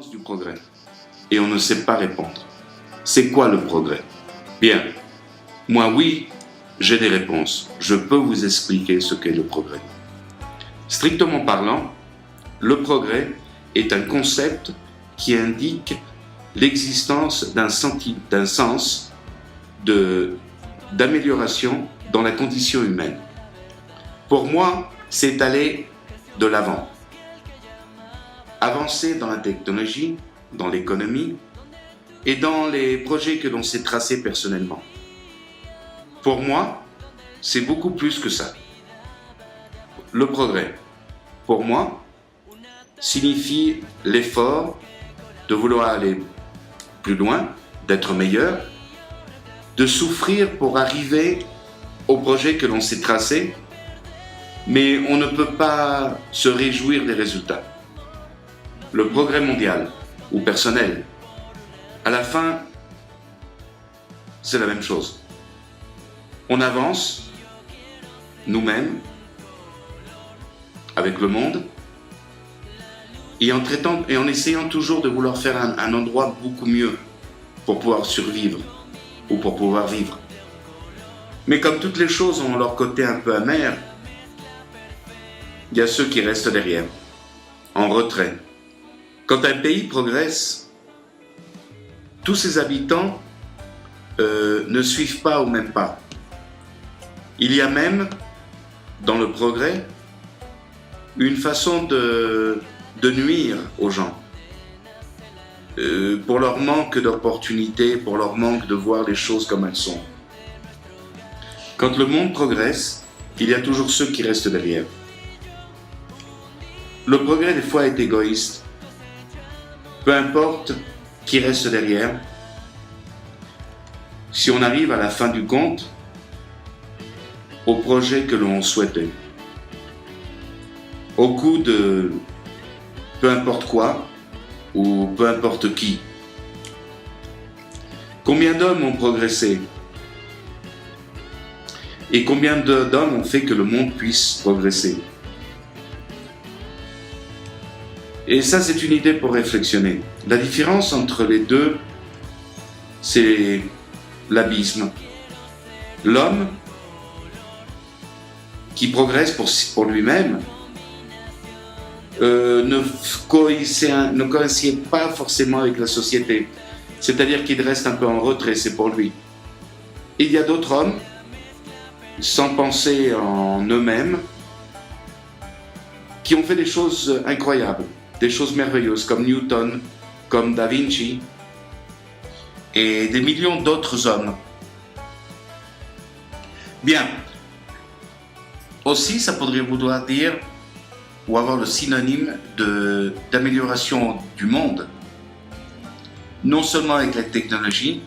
sens du progrès et on ne sait pas répondre. C'est quoi le progrès? Bien, moi oui, j'ai des réponses. Je peux vous expliquer ce qu'est le progrès. Strictement parlant, le progrès est un concept qui indique l'existence d'un sens d'amélioration dans la condition humaine. Pour moi, c'est aller de l'avant. Avancer dans la technologie, dans l'économie et dans les projets que l'on s'est tracés personnellement. Pour moi, c'est beaucoup plus que ça. Le progrès, pour moi, signifie l'effort de vouloir aller plus loin, d'être meilleur, de souffrir pour arriver au projet que l'on s'est tracé, mais on ne peut pas se réjouir des résultats. Le progrès mondial ou personnel, à la fin, c'est la même chose. On avance, nous-mêmes, avec le monde, et en essayant toujours de vouloir faire un endroit beaucoup mieux pour pouvoir survivre ou pour pouvoir vivre. Mais comme toutes les choses ont leur côté un peu amer, il y a ceux qui restent derrière, en retrait. Quand un pays progresse, tous ses habitants ne suivent pas au même pas. Il y a même, dans le progrès, une façon de nuire aux gens, pour leur manque d'opportunités, pour leur manque de voir les choses comme elles sont. Quand le monde progresse, il y a toujours ceux qui restent derrière. Le progrès, des fois, est égoïste. Peu importe qui reste derrière, si on arrive à la fin du compte au projet que l'on souhaitait, au coup de peu importe quoi ou peu importe qui. Combien d'hommes ont progressé et combien d'hommes ont fait que le monde puisse progresser? Et ça, c'est une idée pour réflexionner. La différence entre les deux, c'est l'abysme. L'homme qui progresse pour lui-même ne coïncide pas forcément avec la société. C'est-à-dire qu'il reste un peu en retrait, c'est pour lui. Il y a d'autres hommes, sans penser en eux-mêmes, qui ont fait des choses incroyables, des choses merveilleuses, comme Newton, comme Da Vinci, et des millions d'autres hommes. Bien. Aussi, ça pourrait vouloir dire, ou avoir le synonyme d'amélioration du monde, non seulement avec la technologie,